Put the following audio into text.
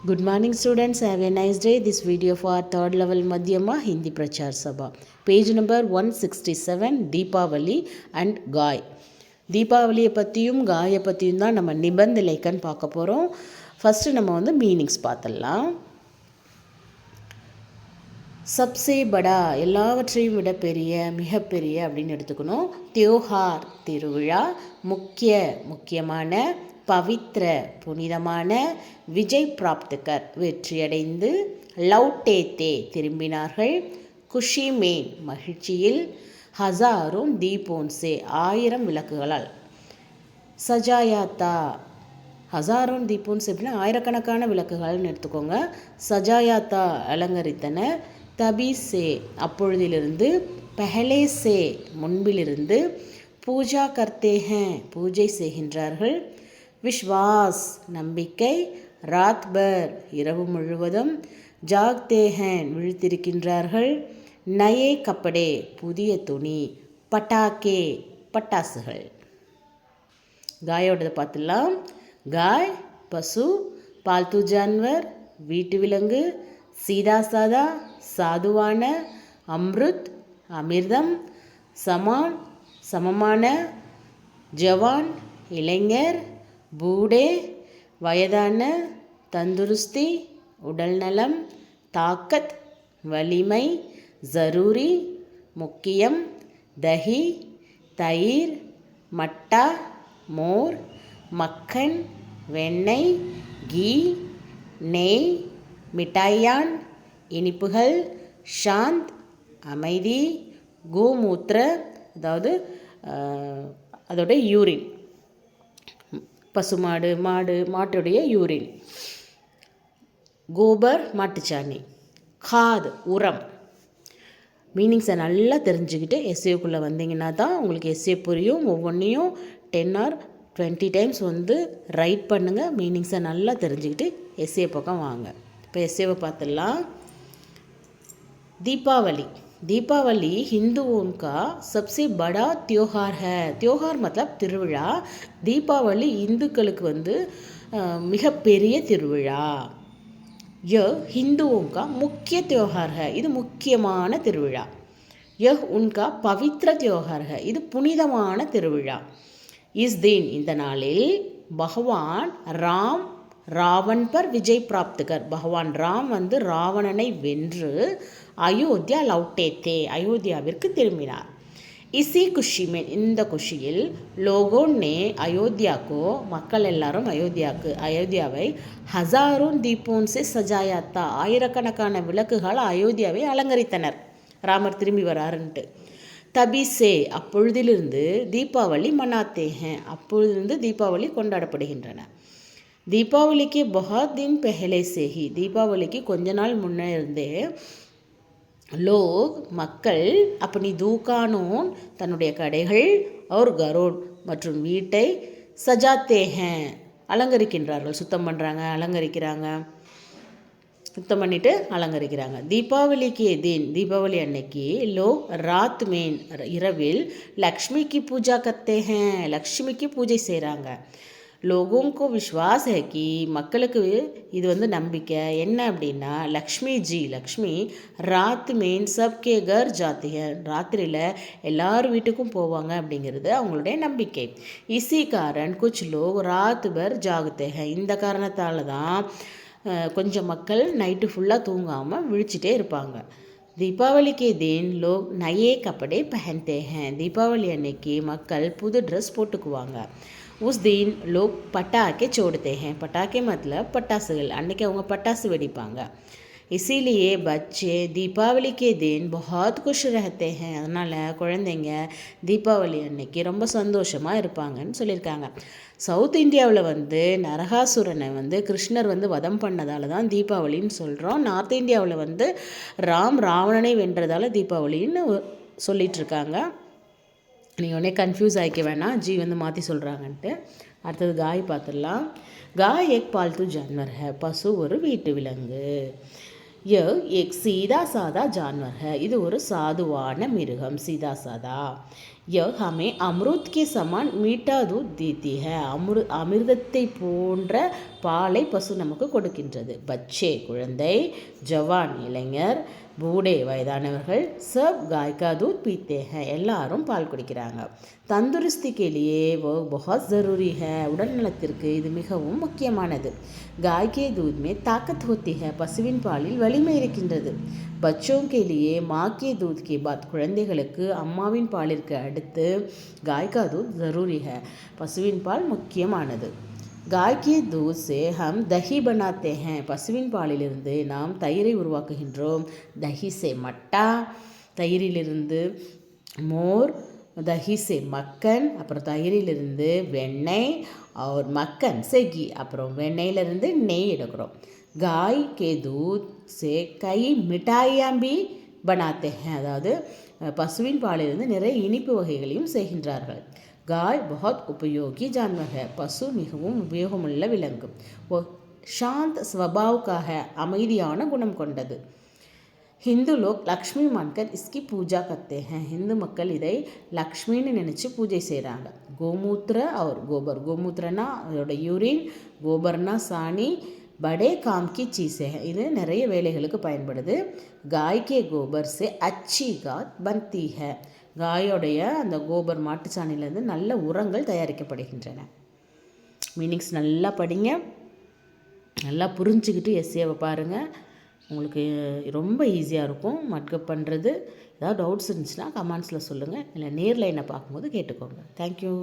Good morning students, have a nice day. This video for third level Madhyama Hindi Prachar Sabha. Page number 167, Deepavali and Gai. தீபாவளியை பற்றியும் காயை பற்றியும் தான் நம்ம நிபந்த லேக்கன் பார்க்க போகிறோம். ஃபஸ்ட்டு நம்ம வந்து மீனிங்ஸ் பார்த்துடலாம். சப்சே படா எல்லாவற்றையும் விட பெரிய மிகப்பெரிய அப்படின்னு எடுத்துக்கணும். தியோஹார் திருவிழா, முக்கியமான, பவித்ர புனிதமான, விஜய் பிராப்தகர் வெற்றியடைந்து, லவ்டேத்தே திரும்பினார்கள், குஷி மேன் மகிழ்ச்சியில், ஹசாரும் தீபோன்சே 1000 விளக்குகளால், சஜாயாத்தா ஹசாரோன் தீபோன்ஸ் எப்படின்னா ஆயிரக்கணக்கான விளக்குகள்னு எடுத்துக்கோங்க. சஜாயாத்தா அலங்கரித்தன, தபீசே அப்பொழுதிலிருந்து, பெஹலேசே முன்பிலிருந்து, பூஜா கர்த்தேஹன் பூஜை செய்கின்றார்கள், விஸ்வாஸ் நம்பிக்கை, ராத்பர் இரவு முழுவதும், ஜாக்தேஹன் விழித்திருக்கின்றார்கள், நயே கப்படே புதிய துணி, பட்டாக்கே பட்டாசுகள். காயோடதை பார்த்துடலாம். காய் பசு, பால்து ஜான்வர் வீட்டு விலங்கு, சீதா சாதா சாதுவான, அம்ருத் அமிர்தம், சமான் சமமான, ஜவான் இளைஞர், பூடே வயதான, தந்துருஸ்தி உடல்நலம், தாக்கத் வலிமை, ஜரூரி முக்கியம், தஹி தயிர், மட்டா மோர், மக்கன் வெண்ணெய், கீ நெய், மிட்டாயான் இனிப்புகள், ஷாந்த் அமைதி, கோமூத்திர அதாவது அதோட யூரின், பசுமாடு மாட்டுடைய யூரின், கோபர் மாட்டுச்சாணி, காத் உரம். மீனிங்ஸை நல்லா தெரிஞ்சுக்கிட்டு எஸ்ஏக்குள்ளே வந்தீங்கன்னா தான் உங்களுக்கு எஸ்ஏ புரியும். ஒவ்வொன்றையும் 10 or 20 டைம்ஸ் வந்து ரைட் பண்ணுங்கள். மீனிங்ஸை நல்லா தெரிஞ்சுக்கிட்டு எஸ்ஏ பக்கம் வாங்க. இப்போ எஸ்ஏவை பார்த்துடலாம். दीपावली हिंदुओं का सबसे बड़ा त्योहार है. त्योहार मतलब திருவிழா. தீபாவளி இந்துக்களுக்கு வந்து மிகப்பெரிய திருவிழா. यह हिंदुओं का मुख्य त्योहार है. இது முக்கியமான திருவிழா. यह उनका पवित्र त्योहार है. இது புனிதமான திருவிழா. इस दिन இந்த நாளில் பகவான் ராம் ராவன் பர் விஜய் பிராப்தகர், பகவான் ராம் வந்து ராவணனை வென்று அயோத்தியா லவ்டேத்தே அயோத்தியாவிற்கு திரும்பினார். இசி குஷி மே இந்த குஷியில் லோகோன்னே அயோத்தியாக்கோ மக்கள் எல்லாரும் அயோத்தியாவை ஹசாரோன் தீபோன்சே சஜாயாத்தா ஆயிரக்கணக்கான விளக்குகள் அயோத்தியாவை அலங்கரித்தனர். ராமர் திரும்பி வராருன்ட்டு. தபிசே அப்பொழுதிலிருந்து, தீபாவளி மனாத்தேஹன் அப்பொழுதிலிருந்து தீபாவளி கொண்டாடப்படுகின்றன. தீபாவளிக்கு பஹத் தின் பெஹலே சேஹி தீபாவளிக்கு கொஞ்ச நாள் முன்னே இருந்தே லோக் மக்கள் அப்படி தூக்கானோன் தன்னுடைய கடைகள் और கரோட் மற்றும் வீட்டை சஜாத்தேஹன் அலங்கரிக்கின்றார்கள். சுத்தம் பண்ணுறாங்க, அலங்கரிக்கிறாங்க, சுத்தம் பண்ணிவிட்டு அலங்கரிக்கிறாங்க. தீபாவளிக்கு தின் தீபாவளி அன்னைக்கு லோக் ராத் மேன் இரவில் லக்ஷ்மிக்கு பூஜா கர்த்தேஹன் லக்ஷ்மிக்கு பூஜை செய்கிறாங்க. லோகோங்கோ விஸ்வாஸ் है कि மக்களுக்கு இது வந்து நம்பிக்கை என்ன அப்படின்னா, லக்ஷ்மி ராத் மேன் சப்கே கர் ஜாத்தி है ராத்திரியில் எல்லார் வீட்டுக்கும் போவாங்க அப்படிங்கிறது அவங்களுடைய நம்பிக்கை. இசி காரன் குச் லோக் ராத் பர் ஜாகத்தே हैं இந்த காரணத்தால் தான் கொஞ்சம் மக்கள் நைட்டு ஃபுல்லாக தூங்காமல் விழிச்சிட்டே இருப்பாங்க. தீபாவளிக்கு தின் லோக் நயே கப்படே பஹன்தே हैं தீபாவளி அன்னைக்கு மக்கள் புது ட்ரெஸ் போட்டுக்குவாங்க. उस दिन लोग पटाखे छोड़ते हैं पटाखे मतलब पटाசுகள். அன்றைக்கி அவங்க பட்டாசு வெடிப்பாங்க. इसीलिए बच्चे दीपावली के दिन बहुत खुश रहते हैं அதனால் குழந்தைங்க தீபாவளி அன்னைக்கு ரொம்ப சந்தோஷமாக இருப்பாங்கன்னு சொல்லியிருக்காங்க. சவுத் இந்தியாவில் வந்து நரகாசுரனை வந்து கிருஷ்ணர் வந்து வதம் பண்ணதால தான் தீபாவளின்னு சொல்கிறோம். நார்த் இந்தியாவில் வந்து ராவணனை வென்றதால தீபாவளின்னு சொல்லிகிட்ருக்காங்க. நீங்கள் உடனே கன்ஃபியூஸ் ஆகிக்க வேணாம், ஜி வந்து மாற்றி சொல்கிறாங்கன்ட்டு. அடுத்தது காய் பார்த்துடலாம். காய் ஏக் பால்து ஜான்வர் है பசு ஒரு வீட்டு விலங்கு. ஏக் சீதா சாதா ஜான்வர் है இது ஒரு சாதுவான மிருகம். சீதா சாதா यह हमें अमृत के समान मीठा दूध देती है. அமிர்தத்தை போன்ற பாலை பசு நமக்கு கொடுக்கின்றது. பச்சே குழந்தை, ஜவான் இளைஞர், பூடே வயதானவர்கள், சப் गाय का दूध पीते हैं எல்லாரும் பால் குடிக்கிறாங்க. தந்துருஸ்தி के लिए वो बहुत ज़रूरी है உடல் நலத்திற்கு இது மிகவும் முக்கியமானது. गाय के दूध में ताकत होती है பசுவின் பாலில் வலிமை இருக்கின்றது. बच्चों के लिए माँ के दूध के बाद குழந்தைகளுக்கு அம்மாவின் பாலிற்கு அடுத்து गाय का दूध ज़रूरी है பசுவின் பால் முக்கியமானது. गाय के दूध से हम दही बनाते हैं பசுவின் பாலிலிருந்து நாம் தயிரை உருவாக்குகின்றோம். दही से मट्टा தயிரிலிருந்து மோர், दही से मक्खन அப்புறம் தயிரிலிருந்து வெண்ணெய், और मक्खन से घी அப்புறம் வெண்ணெயிலிருந்து நெய் எடுக்கிறோம். गाय के दूध से कई मिठाइयाँ भी बनाते हैं அதாவது பசுவின் பாலிலிருந்து நிறைய இனிப்பு வகைகளையும் செய்கின்றார்கள். गाय बहुत उपयोगी जानवर है பசு மிகவும் உபயோகமுள்ள விலங்கு. वो शांत स्वभाव का है அமைதியான குணம் கொண்டது. हिंदू लोग लक्ष्मी मानकर इसकी पूजा करते हैं हिंदू மக்கள் இதை லக்ஷ்மின்னு நினச்சி பூஜை செய்கிறாங்க. கோமூத்திர और गोबर கோமூத்திரனா அதோட யூரின், கோபர்னா சாணி, बड़े काम की चीज़ें हैं இது நிறைய வேலைகளுக்கு பயன்படுது. गाय के गोबर से अच्छी खाद बनती है காயோடைய அந்த கோபர் மாட்டுச்சாணிலேருந்து நல்ல உரங்கள் தயாரிக்கப்படுகின்றன. மீனிங்ஸ் நல்லா படிங்க, நல்லா புரிஞ்சுக்கிட்டு எஸ்ஏவை பாருங்கள். உங்களுக்கு ரொம்ப ஈஸியாக இருக்கும் மட்கப் பண்ணுறது. ஏதாவது டவுட்ஸ் இருந்துச்சுன்னா கமெண்ட்ஸில் சொல்லுங்கள், இல்லை நேரில் என்ன பார்க்கும்போது கேட்டுக்கோங்க. தேங்க்யூ.